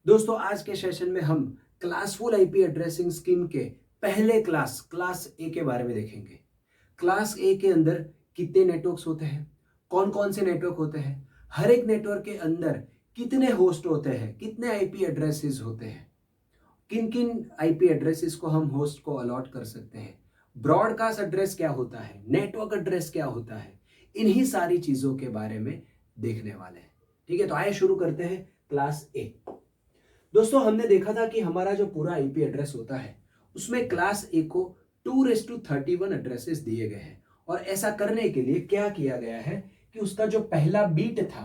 दोस्तों आज के सेशन में हम क्लासफुल आईपी एड्रेसिंग स्कीम के पहले क्लास ए के बारे में देखेंगे। क्लास ए के अंदर कितने नेटवर्क्स होते हैं, कौन कौन से नेटवर्क होते हैं, हर एक नेटवर्क के अंदर कितने होस्ट होते हैं, कितने आईपी एड्रेसेस होते हैं, किन किन आईपी एड्रेसेस को हम होस्ट को अलॉट कर सकते हैं, ब्रॉडकास्ट एड्रेस क्या होता है, नेटवर्क एड्रेस क्या होता है, इन्हीं सारी चीजों के बारे में देखने वाले हैं। ठीक है, तो आइए शुरू करते हैं क्लास ए। दोस्तों हमने देखा था कि हमारा जो पूरा आईपी एड्रेस होता है उसमें क्लास ए को 2:31 एड्रेसेस दिए गए हैं। और ऐसा करने के लिए क्या किया गया है कि उसका जो पहला बीट था,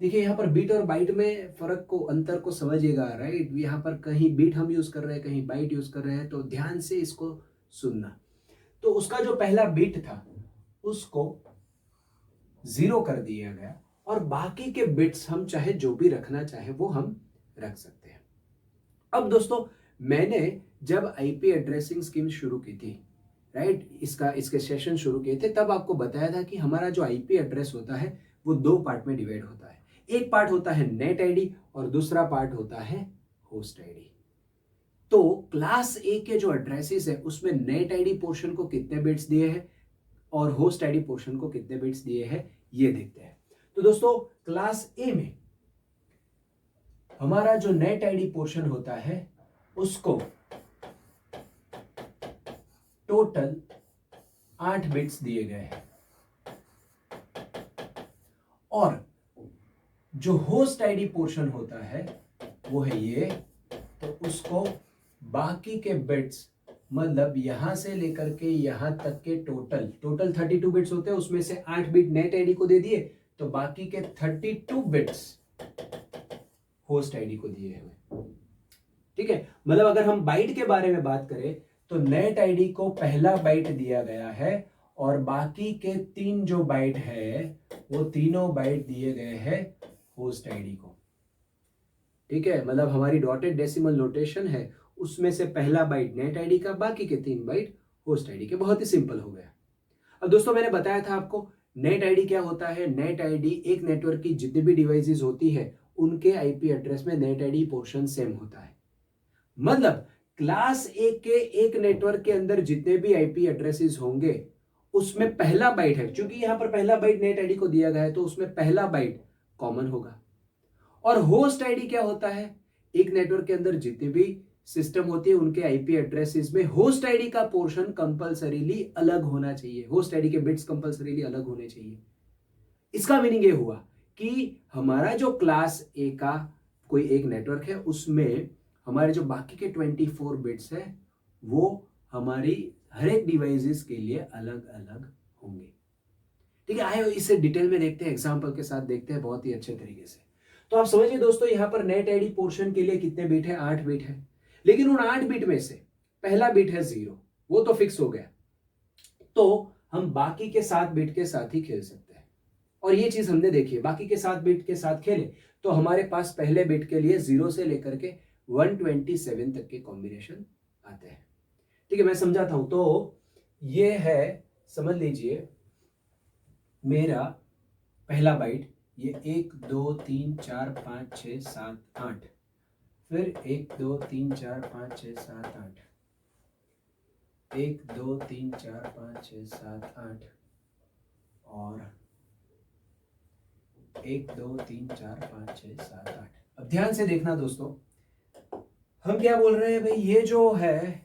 देखिए यहाँ पर बीट और बाइट में फर्क को, अंतर को समझिएगा। राइट, यहाँ पर कहीं बीट हम यूज कर रहे हैं, कहीं बाइट यूज कर रहे हैं, तो ध्यान से इसको सुनना। तो उसका जो पहला बीट था उसको 0 कर दिया गया और बाकी के बिट्स हम चाहे जो भी रखना चाहे वो हम रख सकते हैं। अब दोस्तों मैंने जब आईपी एड्रेसिंग स्कीम शुरू की थी, राइट, इसके सेशन शुरू किए थे, तब आपको बताया था कि हमारा जो आईपी एड्रेस होता है वो दो पार्ट में डिवाइड होता है। एक पार्ट होता है नेट आईडी और दूसरा पार्ट होता है होस्ट आईडी। तो क्लास ए के जो एड्रेसेस है उसमें नेट आईडी पोर्शन को कितने बिट्स दिए हैं और होस्ट आईडी पोर्शन को कितने बिट्स दिए हैं, ये देखते हैं। तो दोस्तों क्लास ए में हमारा जो नेट आईडी पोर्शन होता है उसको टोटल 8 बिट्स दिए गए हैं और जो होस्ट आईडी पोर्शन होता है वो है ये। तो उसको बाकी के बिट्स, मतलब यहां से लेकर के यहां तक के टोटल 32 बिट्स होते हैं, उसमें से 8 बिट नेट आईडी को दे दिए, तो बाकी के 32 बिट्स होस्ट आईडी को दिए हुए। ठीक है, मतलब अगर हम बाइट के बारे में बात करें तो नेट आईडी को पहला बाइट दिया गया है और बाकी के 3 जो बाइट है वो तीनों बाइट दिए गए हैं होस्ट आईडी को। ठीक है, मतलब हमारी डॉटेड डेसिमल नोटेशन है उसमें से पहला बाइट नेट आईडी का, बाकी के 3 बाइट होस्ट आईडी के। बहुत ही सिंपल हो गया। अब दोस्तों मैंने बताया था आपको नेट आईडी क्या होता है। नेट आईडी एक नेटवर्क की जितनी भी डिवाइसेस होती है उनके आईपी एड्रेस में नेट आईडी पोर्शन सेम होता है। मतलब क्लास ए के एक नेटवर्क के अंदर जितने भी आईपी एड्रेसेस होंगे उसमें पहला बाइट है, क्योंकि यहां पर पहला बाइट नेट आईडी को दिया गया है तो उसमें पहला बाइट कॉमन होगा। और होस्ट आईडी क्या होता है, एक नेटवर्क के अंदर जितने भी सिस्टम होती है उनके आईपी एड्रेसेस में होस्ट आईडी का पोर्शन कंपलसरीली अलग होना चाहिए, होस्ट आईडी के बिट्स कंपलसरीली अलग होने चाहिए। इसका मीनिंग ये हुआ कि हमारा जो क्लास ए का कोई एक नेटवर्क है उसमें हमारे जो बाकी के 24 बिट्स है वो हमारी हर एक डिवाइसेस के लिए अलग अलग होंगे। ठीक है, आइए इसे डिटेल में देखते हैं, एग्जांपल के साथ देखते हैं बहुत ही अच्छे तरीके से। तो आप समझिए दोस्तों, यहां पर नेट आईडी पोर्शन के लिए कितने बिट है, 8 बिट है। लेकिन उन 8 बिट में से पहला बिट है 0, वो तो फिक्स हो गया, तो हम बाकी के 7 बिट के साथ ही खेल सकते हैं। और ये चीज हमने देखी है, बाकी के 7 बिट के साथ खेले तो हमारे पास पहले बिट के लिए 0 से लेकर के 127 तक के कॉम्बिनेशन आते हैं। ठीक है, मैं समझाता हूं। तो ये है, समझ लीजिए मेरा पहला बाइट, ये 1 2 3 4 5 6 7 8, फिर 1 2 3 4 5 6 7 8, 1 2 3 4 5 6 7 8 और 1 2 3 4 5 6 7 8। अब ध्यान से देखना दोस्तों, हम क्या बोल रहे हैं भाई, ये जो है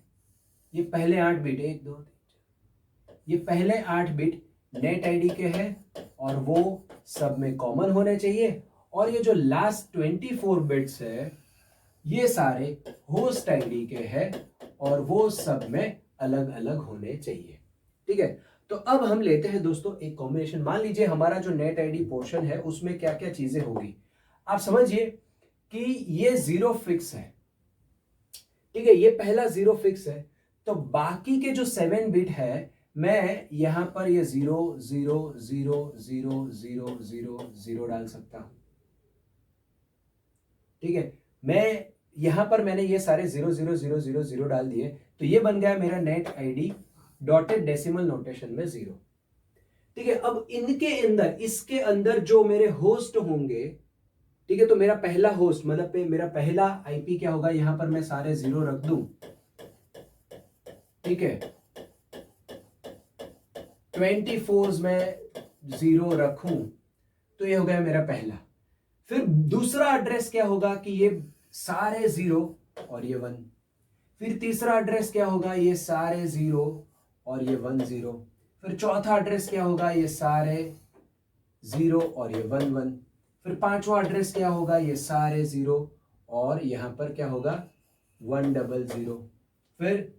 ये पहले 8 बिट 1 2 3 4, ये पहले 8 बिट नेट आईडी के हैं और वो सब में कॉमन होने चाहिए। और ये जो लास्ट 24 बिट्स है ये सारे होस्ट आईडी के हैं और वो सब में अलग अलग होने चाहिए। ठीक है, तो अब हम लेते हैं दोस्तों एक कॉम्बिनेशन। मान लीजिए हमारा जो नेट आईडी पोर्शन है उसमें क्या क्या चीजें होगी। आप समझिए कि ये 0 फिक्स है। ठीक है, ये पहला 0 फिक्स है, तो बाकी के जो 7 बिट है मैं यहां पर ये 0 0 0 0 0 0 0 डाल सकता हूं। ठीक है, मैं यहां पर मैंने ये सारे 0 0 0 0 0 डाल दिए, तो ये बन गया मेरा net ID dotted decimal notation में 0। ठीक है, अब इनके अंदर, इसके अंदर जो मेरे होस्ट होंगे ठीक है, तो मेरा पहला होस्ट मतलब मेरा पहला आईपी क्या होगा, यहां पर मैं सारे 0 रख दूं, ठीक है, 24 में 0 रखूं तो ये हो गया मेरा पहला। फिर दूसरा एड्रेस क्या होगा कि ये सारे 0 और ये 1। फिर तीसरा एड्रेस क्या होगा, ये सारे 0 और ये 1 0। फिर चौथा एड्रेस क्या होगा, ये सारे 0 और ये 1 1। फिर पांचवा एड्रेस क्या होगा, ये सारे 0 और यहां पर क्या होगा 1 0 0। फिर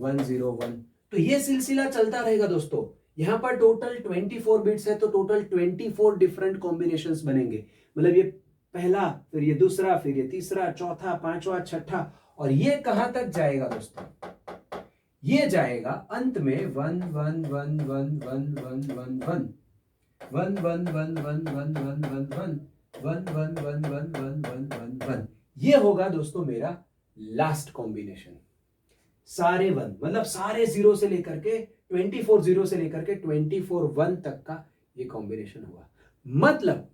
1 0 1। तो ये सिलसिला चलता रहेगा दोस्तों। यहां पर टोटल 24 बिट्स है तो टोटल 24 डिफरेंट कॉम्बिनेशंस बनेंगे। मतलब ये पहला, फिर ये दूसरा, फिर ये तीसरा, चौथा, पांचवा, छठा, और ये कहां तक जाएगा दोस्तों, ये जाएगा अंत में 1 1 1 1 1 1 1 1 1 1 1 1 1 1 1 1 1 1 1 1 1 1 1 1। ये होगा दोस्तों मेरा लास्ट कॉम्बिनेशन। सारे 1 मतलब सारे 0 से लेकर के 24 0 से लेकर के 24 1 तक का ये कॉम्बिनेशन हुआ। मतलब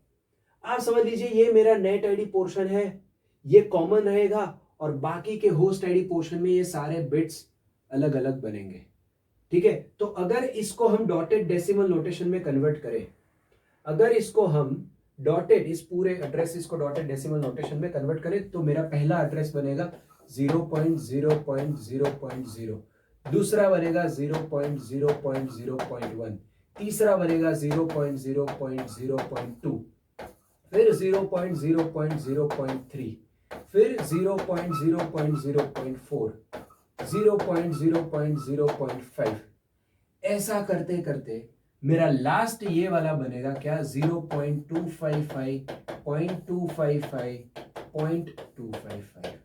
आप समझ लीजिए ये मेरा नेट आईडी पोर्शन है, ये कॉमन रहेगा और बाकी के होस्ट आईडी पोर्शन में ये सारे बिट्स अलग अलग बनेंगे। ठीक है, तो अगर इसको हम डॉटेड डेसिमल नोटेशन में कन्वर्ट करें, अगर इसको हम डॉटेड, इस पूरे एड्रेस को डॉटेड डेसिमल नोटेशन में कन्वर्ट करें तो मेरा पहला एड्रेस बनेगा 0.0.0.0, दूसरा बनेगा 0.0.0.1, तीसरा बनेगा 0.0.0.2, फिर 0.0.0.3, फिर 0.0.0.4, 0.0.0.5। ऐसा करते करते मेरा लास्ट ये वाला बनेगा क्या, 0.255.255.255।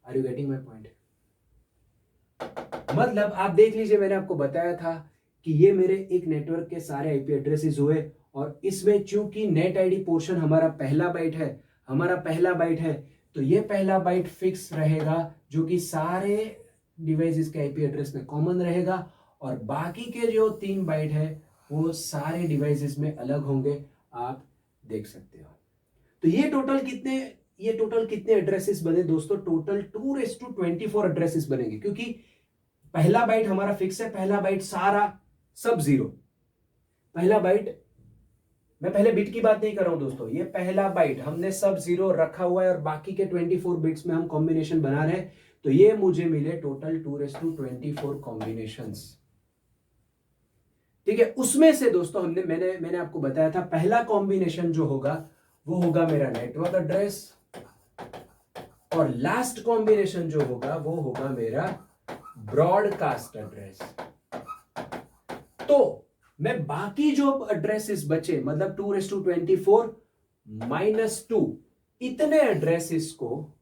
Are you getting my point? मतलब आप देख लीजिए, मैंने आपको बताया था कि ये मेरे एक नेटवर्क के सारे आईपी एड्रेसेस हुए और इसमें चूंकि नेट आईडी पोर्शन हमारा पहला बाइट है, तो ये पहला बाइट फिक्स रहेगा जो कि सारे डिवाइसेस के आईपी एड्रेस में कॉमन रहेगा और बाकी के जो 3 बाइट है वो सारे डिवाइसेस में अलग होंगे, आप देख सकते हो। तो ये टोटल कितने एड्रेसेस बने दोस्तों, टोटल 2⁻24 एड्रेसेस बनेंगे, क्योंकि पहला बाइट हमारा फिक्स है, पहला बाइट सारा सब 0, पहला बाइट, मैं पहले बिट की बात नहीं कर रहा हूं दोस्तों, ये पहला बाइट हमने सब 0 रखा हुआ है और बाकी के 24 बिट्स में हम कॉम्बिनेशन बना रहे हैं, तो ये मुझे मिले टोटल 2⁻24 कॉम्बिनेशंस। ठीक है, उसमें से दोस्तों मैंने आपको बताया था पहला कॉम्बिनेशन जो होगा वो होगा मेरा नेटवर्क एड्रेस और लास्ट कॉम्बिनेशन जो होगा वो होगा मेरा ब्रॉडकास्ट एड्रेस। तो मैं बाकी जो एड्रेसेस बचे, मतलब 2⁻24 -2, इतने एड्रेसेस को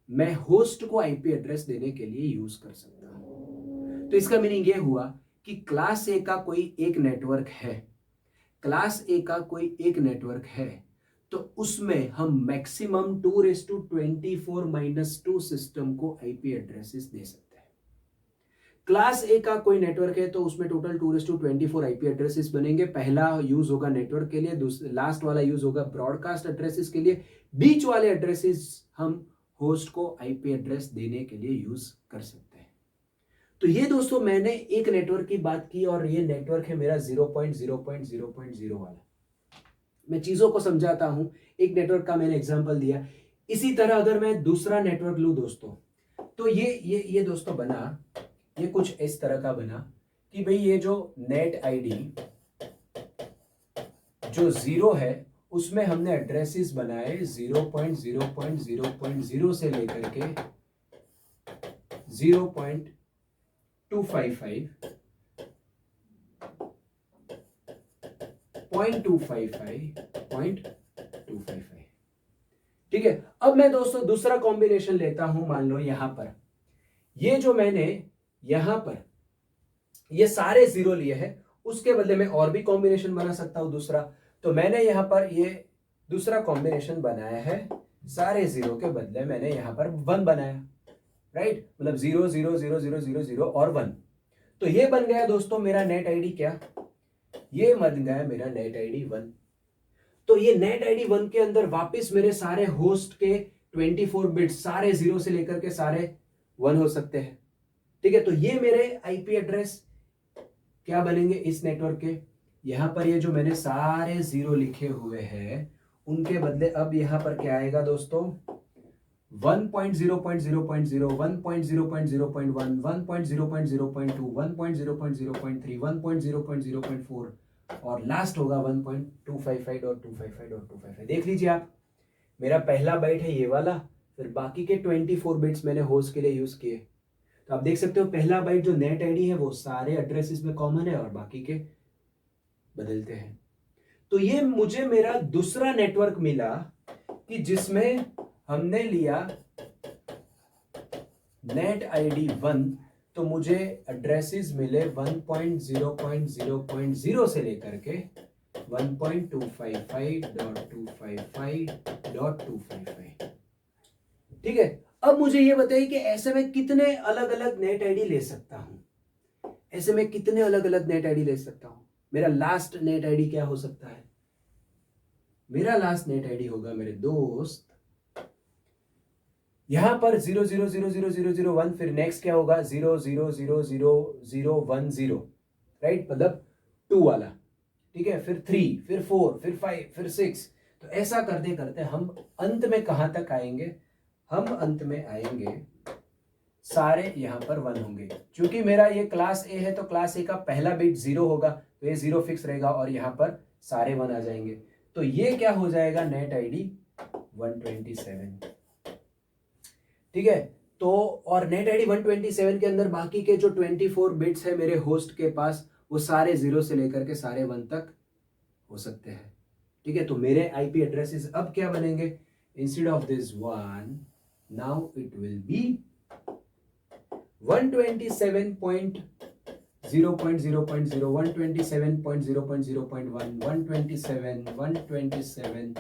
मैं होस्ट को आईपी एड्रेस देने के लिए यूज कर सकता हूं। तो इसका मीनिंग यह हुआ कि क्लास ए का कोई एक नेटवर्क है, तो उसमें हम मैक्सिमम 2⁻24 -2 सिस्टम को आईपी एड्रेसेस दे सकते हैं। क्लास ए का कोई नेटवर्क है तो उसमें टोटल 2⁻24 आईपी एड्रेसेस बनेंगे। पहला यूज होगा नेटवर्क के लिए, लास्ट वाला यूज होगा ब्रॉडकास्ट एड्रेसेस के लिए, बीच वाले एड्रेसेस हम होस्ट को आईपी एड्रेस देने के लिए यूज कर सकते हैं। तो ये दोस्तों मैंने एक नेटवर्क की बात की और ये नेटवर्क है मेरा 0.0.0.0 वाला। मैं चीजों को समझाता हूं, एक नेटवर्क का मैंने एग्जांपल दिया। इसी तरह अगर मैं दूसरा नेटवर्क लूं दोस्तों, तो ये दोस्तों बना, ये कुछ इस तरह का बना कि भाई ये जो नेट आईडी जो 0 है उसमें हमने एड्रेसेस बनाए 0.0.0.0 से लेकर के 0.255, 0.255. ठीक है, अब मैं दोस्तों दूसरा कॉम्बिनेशन लेता हूं। मान लो यहां पर ये जो मैंने यहां पर ये सारे 0 लिए हैं, उसके बदले में और भी कॉम्बिनेशन बना सकता हूं दूसरा। तो मैंने यहां पर ये दूसरा कॉम्बिनेशन बनाया है, सारे 0 के बदले मैंने यहां पर 1 बनाया, राइट, मतलब 0 0 0 0 0 0 और 1। तो ये बन गया दोस्तों मेरा नेट आईडी क्या, ये बन गया मेरा नेट आईडी 1। तो ये नेट आईडी 1 के अंदर वापस मेरे सारे होस्ट के 24 बिट्स सारे 0 से लेकर के सारे 1 हो सकते हैं। ठीक है, तो ये मेरे आईपी एड्रेस क्या बनेंगे इस नेटवर्क के। यहां पर ये जो मैंने सारे 0 लिखे हुए हैं उनके बदले अब यहां पर क्या आएगा दोस्तों, 1.0.0.0, 1.0.0.1, 1.0.0.2, 1.0.0.3, 1.0.0.4 और लास्ट होगा 1.255.255.255। देख लीजिए आप, मेरा पहला बाइट है ये वाला, फिर बाकी के 24 बिट्स मैंने होस्ट के लिए यूज किए। तो आप देख सकते हो पहला बाइट जो नेट आईडी है वो सारे एड्रेसेस में कॉमन है और बाकी के बदलते हैं। तो ये मुझे मेरा दूसरा नेटवर्क मिला कि जिसमें हमने लिया नेट आईडी 1, तो मुझे एड्रेसेस मिले 1.0.0.0 से लेकर के 1.255.255.255। ठीक है, अब मुझे ये बताइए कि ऐसे में कितने अलग अलग नेट आईडी ले सकता हूं, ऐसे में कितने अलग अलग नेट आईडी ले सकता हूं। मेरा लास्ट नेट आईडी क्या हो सकता है, मेरा लास्ट नेट आईडी होगा मेरे दोस्त यहां पर 0000001, फिर नेक्स्ट क्या होगा 0000010, राइट, मतलब 2 वाला। ठीक है, फिर 3, फिर 4, फिर 5, फिर 6। तो ऐसा करते करते हम अंत में कहां तक आएंगे, हम अंत में आएंगे सारे यहां पर 1 होंगे। क्योंकि मेरा ये क्लास ए है तो क्लास ए का पहला बिट 0 होगा, तो ये 0 फिक्स रहेगा और यहां पर सारे 1 आ जाएंगे। तो ये क्या हो जाएगा, नेट आईडी 127। ठीक है, तो और नेट आईडी 127 के अंदर बाकी के जो 24 बिट्स है मेरे होस्ट के पास वो सारे 0 से लेकर के सारे 1 तक हो सकते हैं। ठीक है, तो मेरे आईपी एड्रेसेस अब क्या बनेंगे, instead of this 1 now it will be 127.0.0.0, 127.0.0.1, 127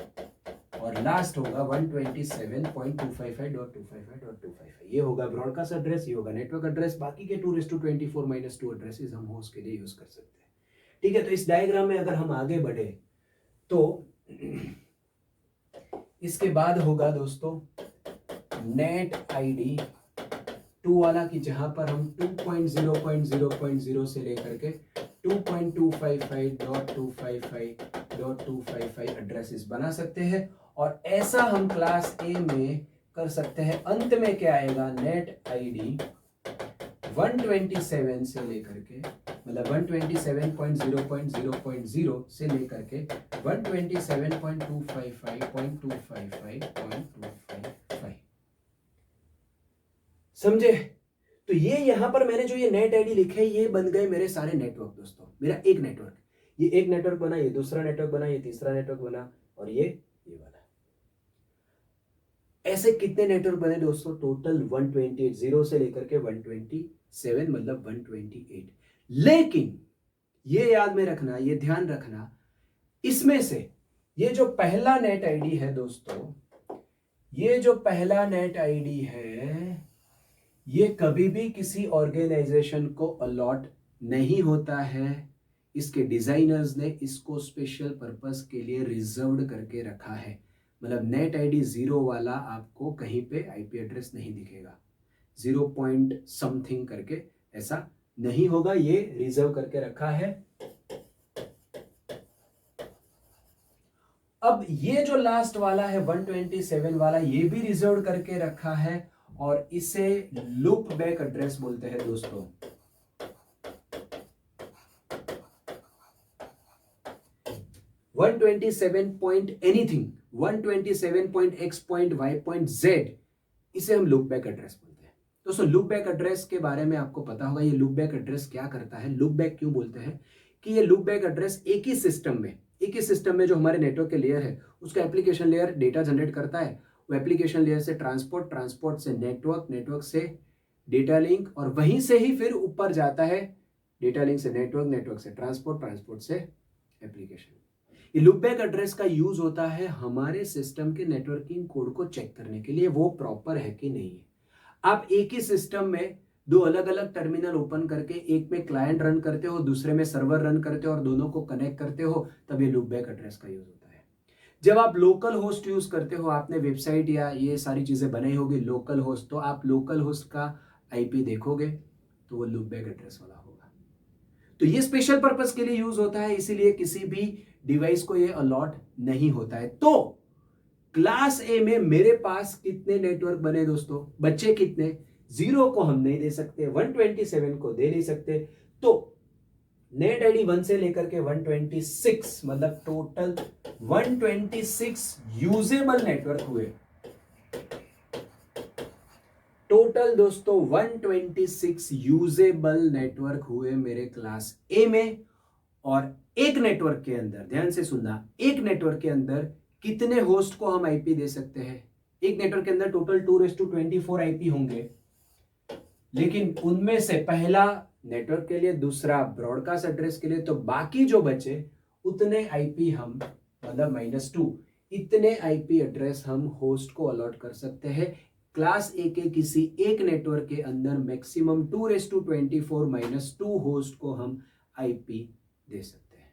और लास्ट होगा 127.255.255.255। ये होगा ब्रॉडकास्ट एड्रेस, ये होगा नेटवर्क एड्रेस। बाकी के 2:24 - 2 एड्रेसेस हम होस्ट के लिए यूज कर सकते हैं। ठीक है, तो इस डायग्राम में अगर हम आगे बढ़े तो इसके बाद होगा दोस्तों नेट आईडी 2 वाला की जहां पर हम 2.0.0.0 से लेकर के 2.255.255.255 एड्रेसेस बना सकते हैं। और ऐसा हम क्लास ए में कर सकते हैं। अंत में क्या आएगा, नेट आईडी 127 से लेकर के मतलब 127.0.0.0 से लेकर के 127.255.255.255। समझे। तो ये यहां पर मैंने जो ये नेट आईडी लिखे ये बन गए मेरे सारे नेटवर्क दोस्तों। मेरा एक नेटवर्क, ये एक नेटवर्क बना, ये दूसरा नेटवर्क बना, ये तीसरा नेटवर्क बना और ये वाला। ऐसे कितने नेटवर्क बने दोस्तों, टोटल 128, 0 से लेकर के 127 मतलब 128। लेकिन ये याद में रखना, ये ध्यान रखना, इसमें से ये जो पहला नेट आईडी है दोस्तों, ये जो पहला नेट आईडी है ये कभी भी किसी ऑर्गेनाइजेशन को अलॉट नहीं होता है। इसके डिजाइनर्स ने इसको स्पेशल पर्पस के लिए रिजर्व्ड करके रखा है। मतलब नेट आईडी 0 वाला आपको कहीं पे आईपी एड्रेस नहीं दिखेगा, 0 पॉइंट समथिंग करके ऐसा नहीं होगा, ये रिजर्व करके रखा है। अब ये जो लास्ट वाला है 127 वाला, ये भी रिजर्व करके रखा है और इसे लूप बैक एड्रेस बोलते हैं दोस्तों। वन 127.X.Y.Z, इसे हम लूप बैक एड्रेस बोलते हैं दोस्तों। लूप बैक एड्रेस के बारे में आपको पता होगा, ये लूप बैक एड्रेस क्या करता है, लूप बैक क्यों बोलते हैं कि ये लूप बैक एड्रेस एक ही सिस्टम में जो हमारे नेटवर्क के लेयर है उसका एप्लीकेशन लेयर डेटा जनरेट करता है, वो एप्लीकेशन लेयर से ट्रांसपोर्ट से नेटवर्क से डेटा लिंक और वहीं से ही फिर ऊपर जाता है डेटा लिंक से नेटवर्क से ट्रांसपोर्ट से एप्लीकेशन। ये लूप बैक एड्रेस का यूज होता है हमारे सिस्टम के नेटवर्किंग कोड को चेक करने के लिए, वो प्रॉपर है कि नहीं है। आप एक ही सिस्टम में दो अलग अलग टर्मिनल ओपन करके एक में क्लाइंट रन करते हो, दूसरे में सर्वर रन करते हो और दोनों को कनेक्ट करते हो, तब ये लूप बैक एड्रेस का यूज होता है। जब आप लोकल होस्ट यूज करते हो, आपने वेबसाइट या ये सारी चीजें बनाई होगी लोकल होस्ट, तो आप लोकल होस्ट का आईपी देखोगे तो वो लूप बैक एड्रेस वाला होगा। तो ये स्पेशल पर्पस के लिए यूज होता है, इसीलिए किसी भी डिवाइस को ये अलॉट नहीं होता है। तो क्लास ए में मेरे पास कितने नेटवर्क बने दोस्तों, बच्चे कितने, 0 को हम नहीं दे सकते, 127 को दे नहीं सकते। तो नेट आईडी 1 से लेकर के 126 मतलब टोटल 126 यूजेबल नेटवर्क हुए। टोटल दोस्तों 126 यूजेबल नेटवर्क हुए मेरे क्लास ए में। और एक नेटवर्क के अंदर, ध्यान से सुनना, एक नेटवर्क के अंदर कितने होस्ट को हम आईपी दे सकते हैं? एक नेटवर्क के अंदर टोटल 2:24 आईपी होंगे, लेकिन उनमें से पहला नेटवर्क के लिए, दूसरा ब्रॉडकास्ट एड्रेस के लिए, तो बाकी जो बचे उतने आईपी हम मतलब -2 इतने आईपी एड्रेस हम होस्ट को अलॉट कर सकते हैं। क्लास ए के किसी एक नेटवर्क के अंदर मैक्सिमम 2:24 -2 होस्ट को हम आईपी दे सकते हैं।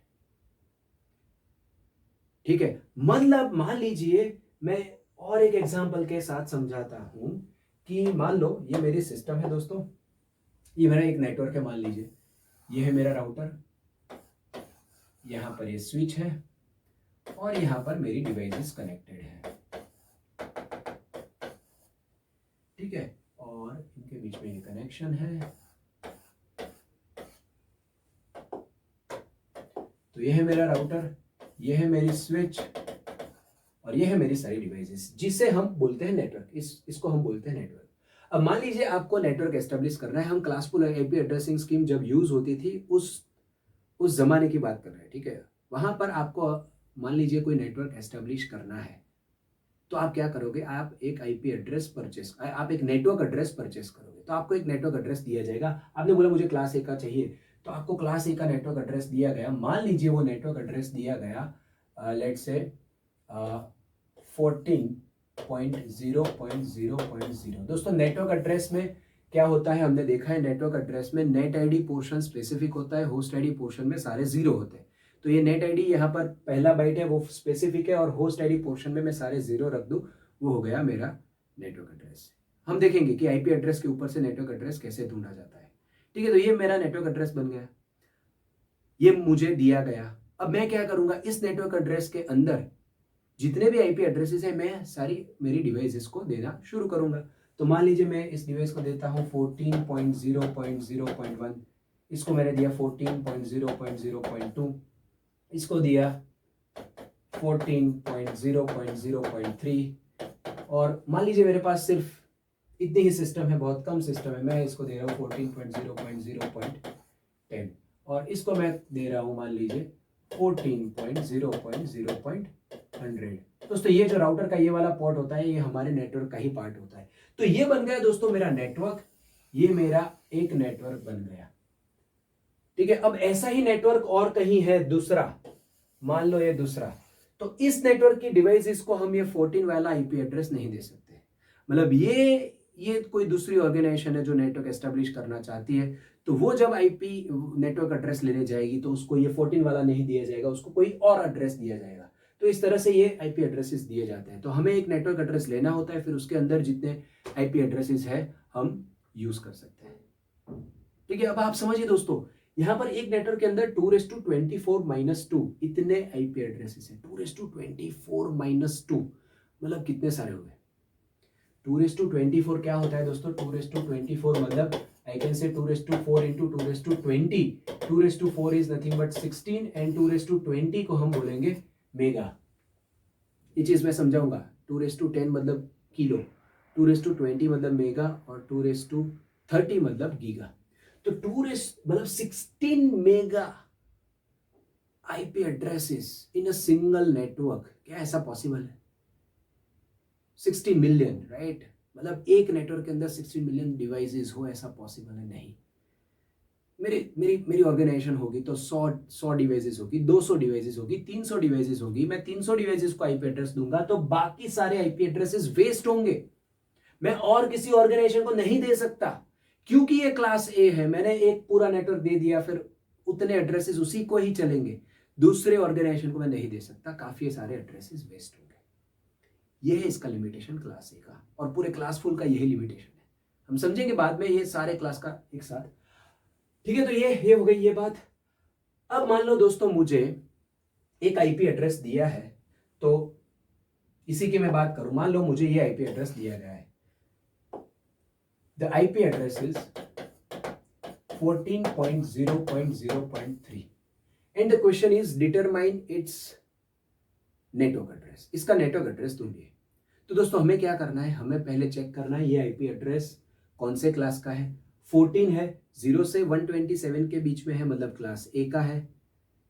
ठीक है, मतलब मान लीजिए मैं और एक एग्जांपल के साथ समझाता हूं कि मान लो ये मेरी सिस्टम है दोस्तों, ये मेरा एक नेटवर्क है, मान लीजिए ये है मेरा राउटर, यहां पर ये स्विच है और यहां पर मेरी डिवाइसेस कनेक्टेड है। ठीक है, और इनके बीच में ये कनेक्शन है। तो ये है मेरा राउटर, ये है मेरी स्विच और ये है मेरी सारी डिवाइसेस, जिसे हम बोलते हैं नेटवर्क। इसको हम बोलते हैं नेटवर्क। अब मान लीजिए आपको नेटवर्क एस्टेब्लिश करना है। हम क्लासफुल आईपी एड्रेसिंग स्कीम जब यूज होती थी उस जमाने की बात कर रहे हैं। ठीक है, वहां पर आपको मान लीजिए कोई नेटवर्क एस्टेब्लिश करना है, तो आप क्या करोगे, आप एक आईपी एड्रेस परचेस, आप एक नेटवर्क एड्रेस परचेस करोगे। तो आपको एक नेटवर्क एड्रेस दिया जाएगा। आपने बोला मुझे क्लास ए का चाहिए, तो आपको क्लास ए का नेटवर्क एड्रेस दिया गया। मान लीजिए वो नेटवर्क एड्रेस दिया गया लेट से 14.0.0.0। दोस्तों नेटवर्क एड्रेस में क्या होता है, हमने देखा है नेटवर्क एड्रेस में नेट आईडी पोर्शन स्पेसिफिक होता है, होस्ट आईडी पोर्शन में सारे 0 होते हैं। तो ये नेट आईडी यहाँ पर पहला बाइट है वो स्पेसिफिक है, और होस्ट आईडी पोर्शन में मैं सारे 0 रख दूं, वो हो गया मेरा नेटवर्क एड्रेस। हम देखेंगे कि आईपी एड्रेस के ऊपर से नेटवर्क एड्रेस कैसे ढूंढा जाता है। ठीक है, तो ये मेरा नेटवर्क एड्रेस बन गया, ये मुझे दिया गया। अब मैं क्या करूंगा, इस नेटवर्क एड्रेस के अंदर जितने भी आईपी एड्रेसेस है मैं सारी मेरी डिवाइसेस को देना शुरू करूंगा। तो मान लीजिए मैं इस डिवाइस को देता हूं 14.0.0.1, इसको मैंने दिया 14.0.0.2, इसको दिया 14.0.0.3, और मान लीजिए मेरे पास सिर्फ इतनी ही सिस्टम है, बहुत कम सिस्टम है, मैं इसको दे रहा हूँ 14.0.0.10, और इसको मैं दे रहा हूँ मान लीजिए 14.0.0.100। दोस्तों ये जो राउटर का ये वाला पोर्ट होता है, ये हमारे नेटवर्क का ही पार्ट होता है। तो ये बन गया दोस्तों मेरा नेटवर्क, ये मेरा एक नेटवर्क बन गया। ठीक है, अब ऐसा ही नेटवर्क और कहीं है दूसरा, मान लो ये दूसरा, तो इस नेटवर्क की डिवाइसेस को हम ये 14 वाला आईपी एड्रेस नहीं दे सकते। मतलब ये कोई दूसरी ऑर्गेनाइजेशन है जो नेटवर्क एस्टेब्लिश करना चाहती है, तो वो जब आईपी नेटवर्क एड्रेस लेने जाएगी तो उसको ये 14 वाला नहीं दिया जाएगा, उसको कोई और एड्रेस दिया जाएगा। तो इस तरह से ये आईपी एड्रेसेस दिए जाते हैं। तो हमें एक नेटवर्क एड्रेस लेना होता है, फिर उसके अंदर जितने आईपी एड्रेसेस है हम यूज कर सकते हैं। ठीक है, अब आप समझिए दोस्तों, यहां पर एक नेटवर्क के अंदर 2:24 - 2 इतने आईपी एड्रेसेस हैं। 2:24 - 2 मतलब कितने सारे हो गए। 2:24 क्या होता है दोस्तों, 2:24 मतलब I can say 2:4 into 2:20. 2:4 is nothing but 16 and 2:20 को हम बोलेंगे मेगा। ये चीज मैं समझाऊंगा। 2:10 मतलब किलो, 2:20 मतलब मेगा, और 2:30 मतलब गीगा। तो मतलब 16 mega IP addresses in a single network, क्या ऐसा पॉसिबल है? 60 मिलियन, राइट? मतलब एक नेटवर्क के अंदर 60 मिलियन डिवाइसेस हो, ऐसा पॉसिबल है नहीं। मेरी ऑर्गेनाइजेशन होगी तो 100 डिवाइसेस होगी, 200 डिवाइसेस होगी, 300 डिवाइसेस होगी। मैं 300 डिवाइसेस को आईपी एड्रेस दूंगा तो बाकी सारे आईपी एड्रेसेस वेस्ट होंगे। मैं और किसी ऑर्गेनाइजेशन को नहीं दे सकता, क्योंकि ये क्लास ए है। मैंने एक पूरा नेटवर्क दे दिया, फिर उतने एड्रेसेस उसी को ही चलेंगे। दूसरे ऑर्गेनाइजेशन को मैं नहीं दे सकता, काफी सारे एड्रेसेस वेस्ट हो गए। यह है इसका लिमिटेशन क्लास ए का, और पूरे क्लासफुल का यही लिमिटेशन है। हम समझेंगे बाद में ये सारे क्लास का एक साथ। ठीक है, तो ये हो गई ये बात। अब मान लो दोस्तों मुझे एक आईपी एड्रेस दिया है, तो इसी की मैं बात करूं। मान लो मुझे ये आईपी एड्रेस दिया गया है, the IP address is 14.0.0.3 and the question is determine its network address. इसका नेटवर्क एड्रेस ढूंढिए। तो दोस्तों हमें क्या करना है, हमें पहले चेक करना है ये आईपी एड्रेस कौन से क्लास का है। 14 है, 0 से 127 के बीच में है, मतलब क्लास ए का है।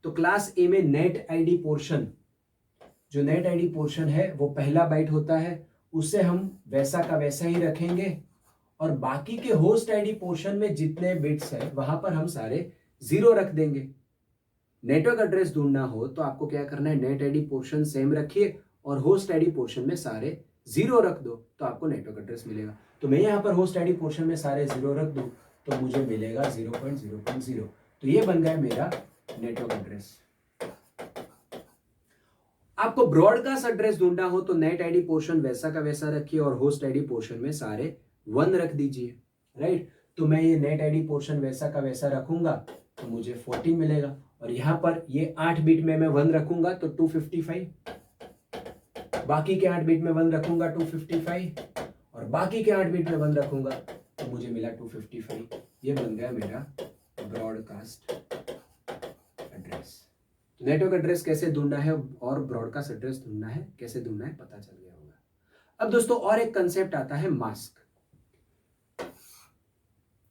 तो क्लास ए में नेट आईडी पोर्शन, जो नेट आईडी पोर्शन है वो पहला बाइट होता है, उसे हम वैसा का वैसा ही रखेंगे, और बाकी के होस्ट आईडी पोर्शन में जितने बिट्स है वहां पर हम सारे 0 रख देंगे। नेटवर्क एड्रेस ढूंढना हो तो आपको क्या करना है, नेट आईडी पोर्शन सेम रखिए और होस्ट आईडी पोर्शन में सारे 0 रख दो, तो आपको नेटवर्क एड्रेस मिलेगा। तो मैं यहां पर होस्ट आईडी पोर्शन में सारे 0 रख दूं तो मुझे मिलेगा 0.0.0। तो ये बन गया मेरा नेटवर्क एड्रेस। आपको ब्रॉडकास्ट एड्रेस ढूंढना हो तो नेट आईडी पोर्शन वैसा का वैसा रखिए और होस्ट आईडी पोर्शन में सारे 1 रख दीजिए, राइट। तो मैं ये नेट आईडी पोर्शन वैसा का वैसा रखूंगा तो मुझे 14 मिलेगा, और यहां पर ये 8 बिट में मैं 1 रखूंगा तो 255, बाकी के 8 बिट में 1 रखूंगा 255, और बाकी के 8 बिट में 1 रखूंगा तो मुझे मिला 255। ये बन गया मेरा ब्रॉडकास्ट एड्रेस। तो नेटवर्क एड्रेस कैसे ढूंढना है और ब्रॉडकास्ट एड्रेस ढूंढना है कैसे ढूंढना है पता चल गया होगा। अब दोस्तों और एक कंसेप्ट आता है मास्क।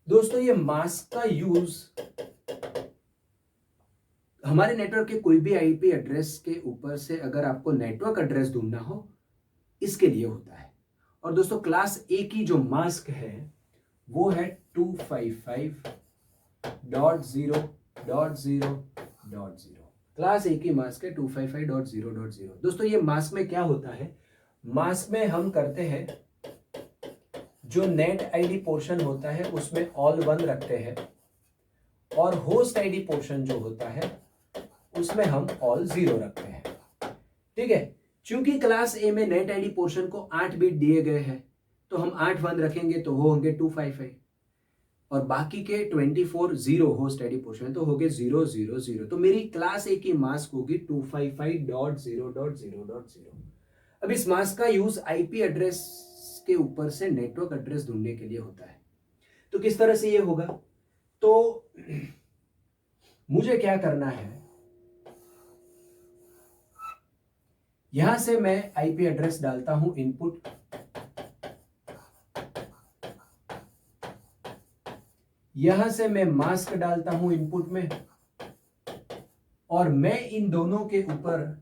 दोस्तों ये मास्क का यूज हमारे नेटवर्क के कोई भी आईपी एड्रेस के ऊपर से अगर आपको नेटवर्क एड्रेस ढूंढना हो इसके लिए होता है। और दोस्तों क्लास ए की जो मास्क है वो है 255.0.0.0। क्लास ए की मास्क है 255.0.0। दोस्तों ये मास्क में क्या होता है, मास्क में हम करते हैं जो नेट आईडी पोर्शन होता है उसमें ऑल 1 रखते हैं, और होस्ट आईडी पोर्शन जो होता है उसमें हम ऑल 0 रखते हैं। ठीक है, चूंकि क्लास ए में नेट आईडी पोर्शन को 8 बिट दिए गए हैं तो हम 8 1 रखेंगे तो वो होंगे 255, और बाकी के 24 0 होस्ट आईडी पोर्शन तो हो गए 000। तो मेरी क्लास ए की मास्क होगी 255.0.0.0। अब इस मास्क का यूज आईपी एड्रेस के ऊपर से नेटवर्क एड्रेस ढूंढने के लिए होता है। तो किस तरह से ये होगा, तो मुझे क्या करना है, यहां से मैं आईपी एड्रेस डालता हूं इनपुट, यहां से मैं मास्क डालता हूं इनपुट में, और मैं इन दोनों के ऊपर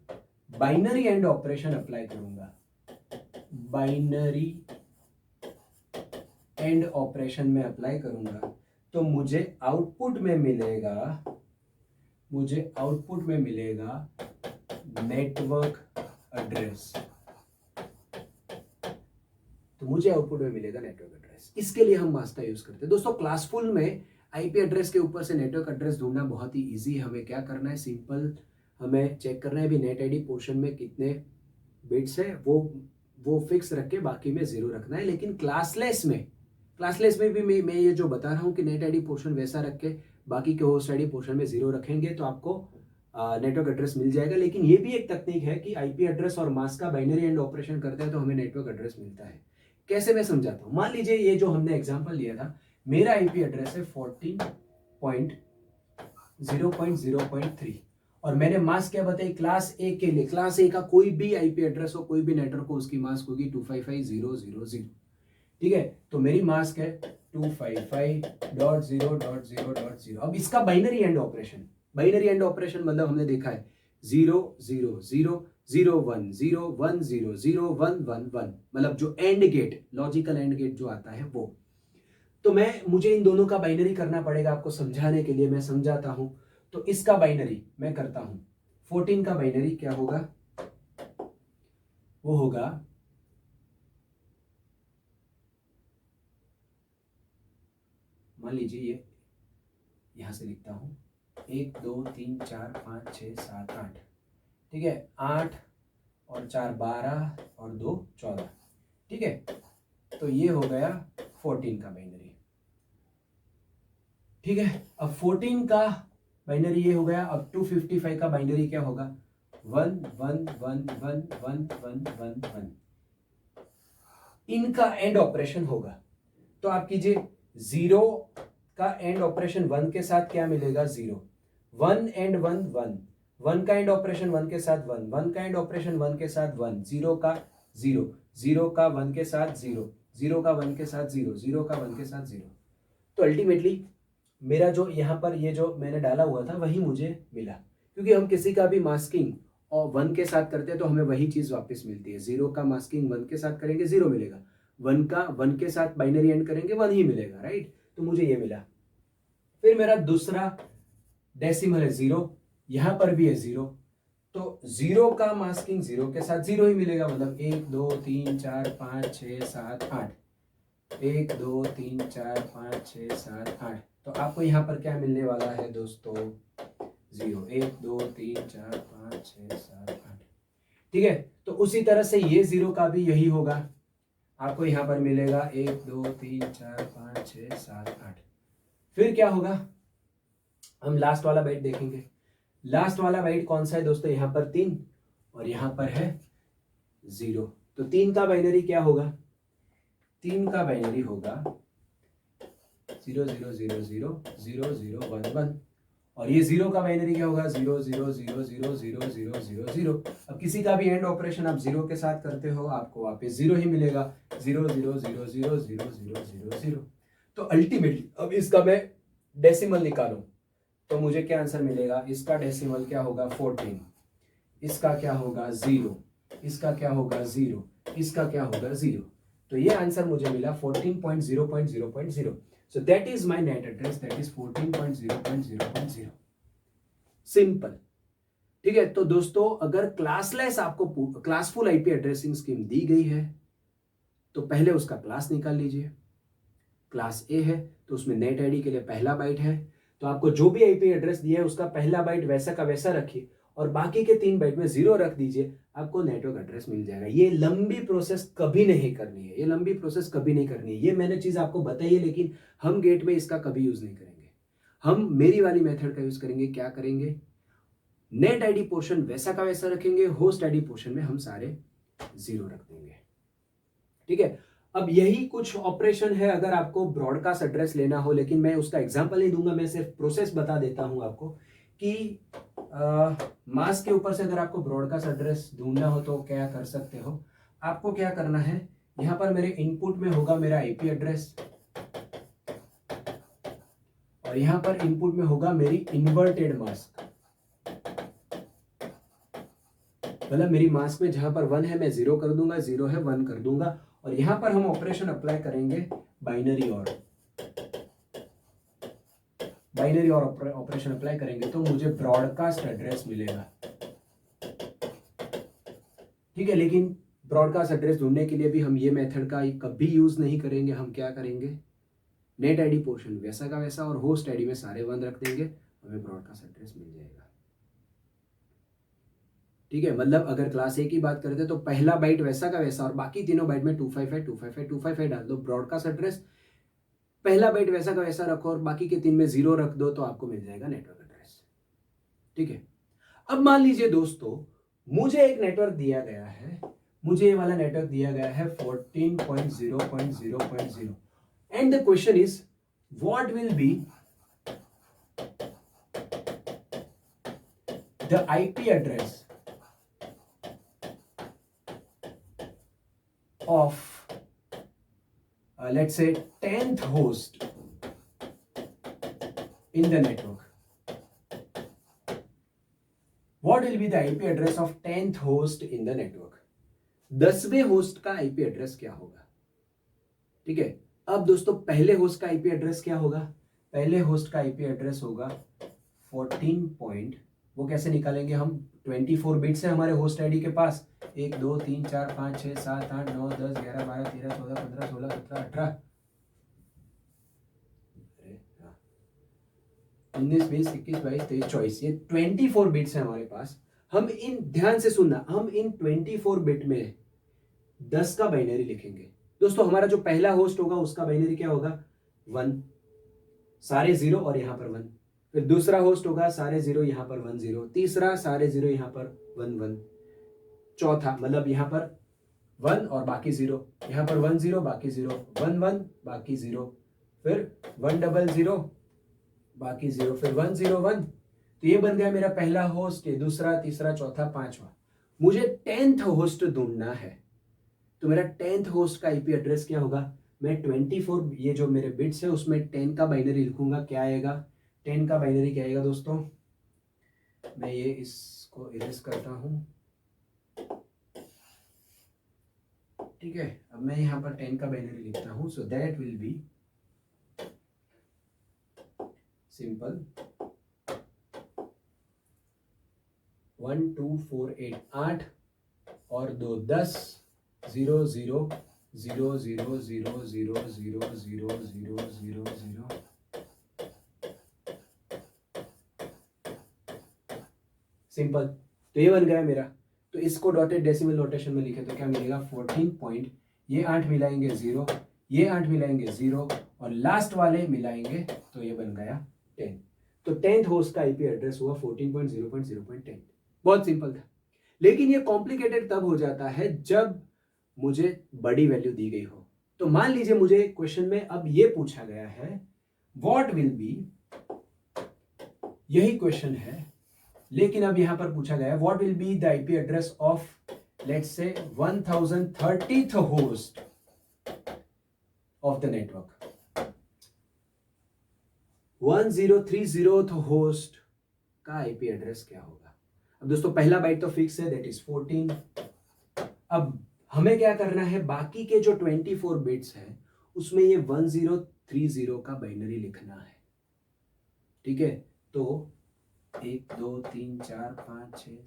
बाइनरी एंड ऑपरेशन अप्लाई करूंगा। बाइनरी एंड ऑपरेशन में अप्लाई करूंगा तो मुझे आउटपुट में मिलेगा नेटवर्क एड्रेस। तो मुझे आउटपुट में मिलेगा नेटवर्क एड्रेस। इसके लिए हम मास्क का यूज करते हैं। दोस्तों क्लासफुल में आईपी एड्रेस के ऊपर से नेटवर्क एड्रेस ढूंढना बहुत ही इजी है। हमें क्या करना है, सिंपल हमें चेक करना है भी नेट आईडी पोर्शन में कितने बिट्स है वो फिक्स रख के बाकी में 0 रखना है। लेकिन क्लासलेस में भी मैं ये जो बता रहा हूँ कि नेट आईडी पोर्शन वैसा रख के बाकी के होस्ट आईडी पोर्शन में 0 रखेंगे तो आपको नेटवर्क एड्रेस मिल जाएगा। लेकिन ये भी एक तकनीक है कि आईपी एड्रेस और मास्क का बाइनरी एंड ऑपरेशन करते हैं तो हमें नेटवर्क एड्रेस मिलता है। कैसे, मैं समझाता हूं। मान लीजिए ये जो हमने एग्जांपल लिया था, मेरा आईपी एड्रेस है 14.0.0.3 और मैंने मास्क क्या बताई, क्लास ए के लिए। क्लास ए का कोई भी आईपी एड्रेस हो, कोई भी नेटवर्क हो, उसकी मास्क होगी 255.0.0.0। ठीक है, तो मेरी मास्क है 255.0.0.0। अब इसका बाइनरी एंड ऑपरेशन मतलब हमने देखा है 0000101001111, मतलब जो and gate, logical and gate जो आता है वो। तो मुझे इन दोनों का बाइनरी करना पड़ेगा। आपको समझाने के लिए मैं समझाता हूं। तो इसका बाइनरी मैं करता हूं। 14 का बाइनरी क्या होगा, वो होगा मान लीजिए ये यहां से लिखता हूं 1 2 3 4 5 6 7 8, ठीक है, 8 और 4 12 और 2 14, ठीक है। तो ये हो गया 14 का बाइनरी, ठीक है। अब 14 का बाइनरी ये हो गया। अब 255 का बाइनरी क्या होगा? 1 1 1 1 1 1 1 1। इनका एंड ऑपरेशन होगा, तो आप कीजिए, 0 का एंड ऑपरेशन 1 के साथ क्या मिलेगा? 0। 1 एंड 1 1, 1 का एंड ऑपरेशन 1 के साथ 1, 1 का एंड ऑपरेशन 1 के साथ 1, 0 का 0, 0 का 1 के साथ 0, 0 का 1 के साथ 0, 0 का 1 के साथ 0। तो अल्टीमेटली मेरा जो यहाँ पर ये जो मैंने डाला हुआ था वही मुझे मिला, क्योंकि हम किसी का भी मास्किंग और 1 के साथ करते हैं तो हमें वही चीज़ वापस मिलती है। 0 का मास्किंग 1 के साथ करेंगे 0 मिलेगा, 1 का 1 के साथ बाइनरी एंड करेंगे 1 ही मिलेगा, राइट। तो मुझे ये मिला। फिर मेरा दूसरा डेसिमल है 0, यहाँ पर भी है 0, तो 0 का मास्किंग 0 के साथ 0 ही मिलेगा, मतलब 1 2 3 4 5 6 7 8, 1 2 3 4 5 6 7 8। तो आपको यहाँ पर क्या मिलने वाला है दोस्तों? 0, 1 2 3 4 5 6 7 8, ठीक है। तो उसी तरह से ये 0 का भी यही होगा, आपको यहाँ पर मिलेगा 1 2 3 4 5 6 7 8। फिर क्या होगा? हम लास्ट वाला बाइट देखेंगे। लास्ट वाला बाइट कौन सा है दोस्तों? यहाँ पर 3 और यहाँ पर है 0। तो 3 का बाइनरी क्या होगा? 3 का बाइनरी होगा 0 0 0 0 0 0 1 1, और ये 0 का बाइनरी क्या होगा? 0 0 0 0 0 0 0 0। अब किसी का भी एंड ऑपरेशन आप 0 के साथ करते हो, आपको वापस 0 ही मिलेगा, 0 0 0 0 0 0 0 0। तो अल्टीमेटली अब इसका मैं डेसिमल निकालूं तो मुझे क्या आंसर मिलेगा? इसका डेसिमल क्या होगा? 14, इसका क्या होगा? 0, इसका क्या होगा? 0, इसका क्या होगा? 0। तो ये आंसर मुझे मिला 14.0.0.0। So that is my net address, that is 14.0.0.0। Simple, ठीक है। तो दोस्तों अगर क्लासलेस आपको क्लासफुल आईपी एड्रेसिंग स्कीम दी गई है तो पहले उसका क्लास निकाल लीजिए। क्लास ए है तो उसमें नेट आईडी के लिए पहला बाइट है, तो आपको जो भी आईपी एड्रेस दिया है उसका पहला बाइट वैसा का वैसा रखिए और बाकी के 3 बाइट में 0 रख दीजिए, आपको नेटवर्क एड्रेस मिल जाएगा। ये लंबी प्रोसेस कभी नहीं करनी है, ये लंबी प्रोसेस कभी नहीं करनी है। ये मैंने चीज आपको बताई है, लेकिन हम गेट में इसका कभी यूज नहीं करेंगे। हम मेरी वाली मेथड का यूज करेंगे। क्या करेंगे? नेट आईडी पोर्शन वैसा का वैसा रखेंगे, होस्ट आईडी पोर्शन में हम सारे 0 रख देंगे, ठीक है। अब यही कुछ ऑपरेशन है अगर आपको ब्रॉडकास्ट एड्रेस लेना हो, लेकिन मैं उसका एग्जांपल नहीं दूंगा, मैं सिर्फ प्रोसेस बता देता हूं आपको कि मास्क के ऊपर से अगर आपको ब्रॉडकास्ट एड्रेस ढूंढना हो तो क्या कर सकते हो। आपको क्या करना है, यहां पर मेरे इनपुट में होगा मेरा आईपी एड्रेस और यहां पर इनपुट में होगा मेरी इन्वर्टेड मास्क, मतलब मेरी मास्क में जहां पर 1 है मैं 0 कर दूंगा, 0 है 1 कर दूंगा, और यहां पर हम ऑपरेशन अप्लाई करेंगे बाइनरी और ऑपरेशन अप्लाई करेंगे तो मुझे ब्रॉडकास्ट एड्रेस मिलेगा, ठीक है। लेकिन ब्रॉडकास्ट एड्रेस ढूंढने के लिए भी हम ये मेथड का कभी यूज नहीं करेंगे। हम क्या करेंगे? नेट आईडी पोर्शन वैसा का वैसा और होस्ट आईडी में सारे 1 रख देंगे, हमें ब्रॉडकास्ट एड्रेस मिल जाएगा, ठीक है। मतलब अगर क्लास ए की बात करते तो पहला बाइट वैसा का वैसा और बाकी तीनों बाइट में 255 255 255 डाल दो, ब्रॉडकास्ट एड्रेस पहला बाइट वैसा का वैसा रखो और बाकी के 3 में 0 रख दो, तो आपको मिल जाएगा नेटवर्क एड्रेस, ठीक है। अब मान लीजिए दोस्तों मुझे एक नेटवर्क दिया गया है, मुझे ये वाला नेटवर्क दिया गया है 14.0.0.0 and the question is what will be the IP address of let's say 10th host in the network. What will be the IP address of 10th host in the network? 10वें host का IP address क्या होगा, ठीक है। अब दोस्तों पहले host का आईपी एड्रेस क्या होगा? पहले होस्ट का आईपी एड्रेस होगा 14 पॉइंट, वो कैसे निकालेंगे हम? 24 बिट्स है हमारे होस्ट आईडी के पास, 1 2 3 4 5 6 7 8 9 10 11 12 13 14 15 16 17 18, 19 20 21 22 23 24 ये 24 बिट्स हैं हमारे पास। हम इन, ध्यान से सुनना, हम इन 24 बिट में 10 का बाइनरी लिखेंगे। दोस्तों हमारा जो पहला होस्ट होगा उसका बाइनरी क्या होगा, 1, सारे 0 और यहां पर 1। फिर दूसरा होस्ट होगा सारे 0, यहां पर 1 0। तीसरा सारे 0, यहां पर 1 1। चौथा मतलब यहां पर 1 और बाकी 0, यहां पर 1 0 बाकी 0, 1 1 बाकी 0, फिर 1 0 0 बाकी 0, फिर 1 0 1। तो ये बन गया मेरा पहला होस्ट, ये दूसरा, तीसरा, चौथा, पांचवा। मुझे 10th होस्ट ढूंढना है। तो मेरा 10th होस्ट का आईपी एड्रेस क्या होगा, मैं 24 ये जो मेरे बिट्स है उसमें 10 का बाइनरी लिखूंगा। क्या आएगा, 10 का बाइनरी क्या आएगा दोस्तों, मैं ये इसको इरेज करता हूं, ठीक है। अब मैं यहां पर 10 का बाइनरी लिखता हूं। So that will be simple 1 2 4 8 8 और 2 10 0 0 0 0 0 0 0 0 0 0 0। सिंपल। तो ये बन गया मेरा। तो इसको डॉटेड डेसिमल नोटेशन में लिखे तो क्या मिलेगा, 14 पॉइंट, ये 8 मिलाएंगे 0, ये 8 मिलाएंगे 0 और लास्ट वाले मिलाएंगे तो ये बन गया 10। तो 10th होस्ट का आईपी एड्रेस हुआ 14.0.0.10। बहुत सिंपल था। लेकिन ये कॉम्प्लिकेटेड तब हो जाता है जब मुझे बड़ी वैल्यू दी गई हो। तो मान लीजिए मुझे क्वेश्चन में अब ये पूछा गया है व्हाट विल बी, यही क्वेश्चन है, लेकिन अब यहां पर पूछा गया है what will be the IP address of let's say 1030th host of the network. 1030th host का आईपी एड्रेस क्या होगा। अब दोस्तों पहला बाइट तो फिक्स है, दैट इज 14। अब हमें क्या करना है, बाकी के जो 24 बिट्स हैं उसमें ये 1030 का बाइनरी लिखना है, ठीक है। तो 1 2 3 4 5 6,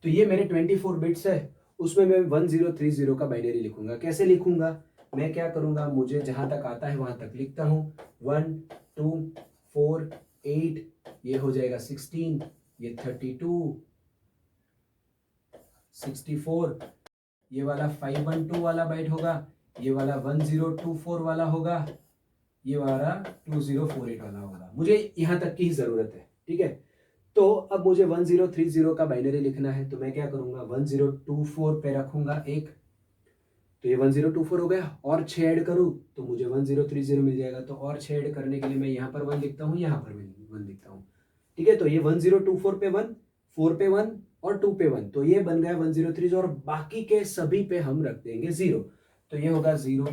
तो ये मेरे 24 बिट्स है, उसमें मैं 1030 का बाइनरी लिखूंगा। कैसे लिखूंगा, मैं क्या करूंगा, मुझे जहां तक आता है वहां तक लिखता हूं। 1 2 4 8, ये हो जाएगा 16, ये 32 64, ये वाला 512 वाला बाइट होगा, ये वाला 1024 वाला होगा, ये वाला 2048 वाला होगा। मुझे यहां तक की ही जरूरत है, ठीक है। तो अब मुझे 1030 का बाइनरी लिखना है, तो मैं क्या करूंगा, 1024 पे रखूंगा एक, तो ये 1024 हो गया। और 6 ऐड करूं तो मुझे 1030 मिल जाएगा। तो और 6 ऐड करने के लिए मैं यहाँ पर 1 लिखता हूँ, यहाँ पर 1 लिखता हूँ, ठीक है। तो ये 1024 पे 1, 4 पे 1 और 2 पे 1, तो ये बन गया 1030 और बाकी के सभी पे हम रख देंगे 0। तो ये होगा 0,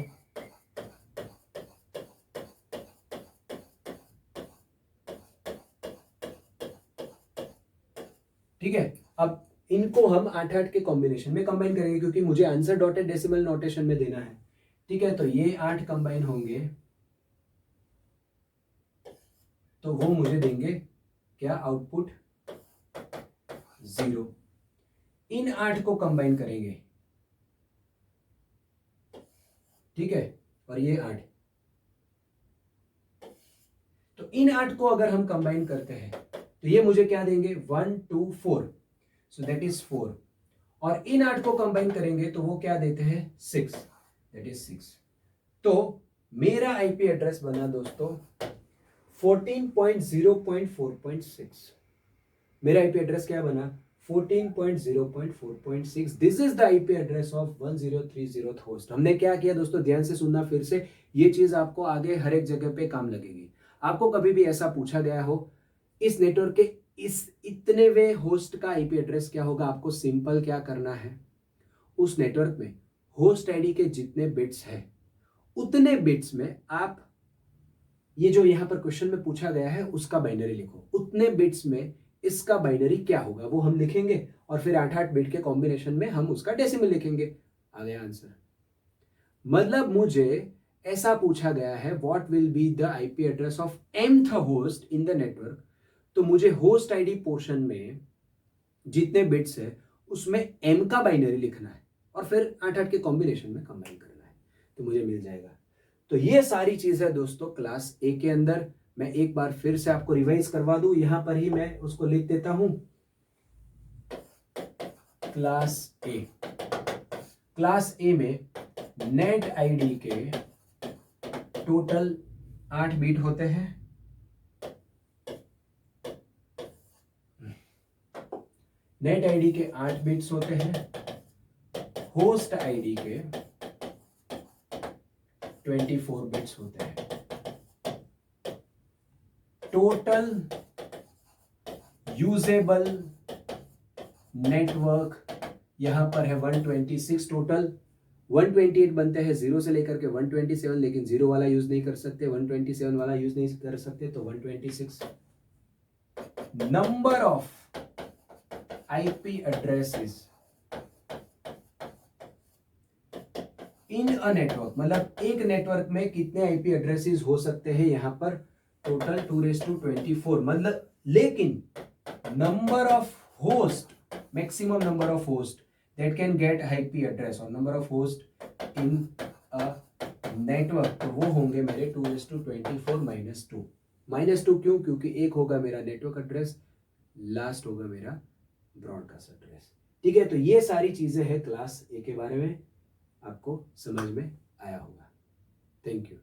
ठीक है। अब इनको हम 8 के कॉम्बिनेशन में कंबाइन करेंगे क्योंकि मुझे आंसर डॉटेड डेसिमल नोटेशन में देना है, ठीक है। तो ये 8 कंबाइन होंगे तो वो मुझे देंगे क्या, आउटपुट 0। इन 8 को कंबाइन करेंगे, ठीक है, और ये 8, तो इन 8 को अगर हम कंबाइन करते हैं तो ये मुझे क्या देंगे, 1 2 4, सो दैट इज 4। और इन 8 को कंबाइन करेंगे तो वो क्या देते हैं, 6, दैट इज 6। तो मेरा आईपी एड्रेस बना दोस्तों 14.0.4.6। मेरा आईपी एड्रेस क्या बना, 14.0.4.6। This is the IP address of 1030 host. हमने क्या किया दोस्तों, ध्यान से सुनना फिर से, ये चीज आपको आगे हर एक जगह पे काम लगेगी। आपको कभी भी ऐसा पूछा गया हो इस नेटवर्क के इस इतनेवे होस्ट का आईपी एड्रेस क्या होगा, आपको सिंपल क्या करना है, उस नेटवर्क में होस्ट आईडी के जितने बिट्स हैं उतने बिट्स में आप ये जो यहां पर क्वेश्चन में पूछा गया है उसका बाइनरी लिखो। उतने बिट्स में इसका बाइनरी क्या होगा वो हम लिखेंगे और फिर 8 बिट के कॉम्बिनेशन में हम उसका डेसिमल लिखेंगे। आ गया आंसर। मतलब मुझे ऐसा पूछा गया है what will be the IP address of mth host in the network, तो मुझे होस्ट आईडी पोर्शन में जितने बिट्स है उसमें m का बाइनरी लिखना है। और फिर 8-8 के कॉम्बिनेशन में कंबाइन करना है तो मुझे मिल जाएगा। तो ये सारी चीज़ है दोस्तों क्लास ए के अंदर। मैं एक बार फिर से आपको रिवाइज करवा दूं, यहां पर ही मैं उसको लिख देता हूं, क्लास ए। क्लास ए में नेट आईडी के टोटल 8 बीट होते हैं। नेट आईडी के 8 बिट्स होते हैं, होस्ट आईडी के 24 बिट्स होते हैं। टोटल यूजेबल नेटवर्क यहां पर है 126 टोटल। 128 बनते हैं 0 से लेकर के 127, लेकिन 0 वाला यूज नहीं कर सकते, 127 वाला यूज नहीं कर सकते, तो 126। Number of IP addresses in a network, मतलब एक नेटवर्क में कितने आईपी एड्रेसेस हो सकते हैं यहां पर, टोटल 2⁻²4, मतलब लेकिन number of host, maximum number of host that can get IP address और number of host in a network, तो वो होंगे मेरे 2⁻24 -2 क्यों? क्योंकि एक होगा मेरा नेटवर्क एड्रेस, लास्ट होगा मेरा ब्रॉडकास्ट एड्रेस। ठीक है, तो ये सारी चीजें हैं क्लास ए के बारे में, आपको समझ में आया होगा। Thank you.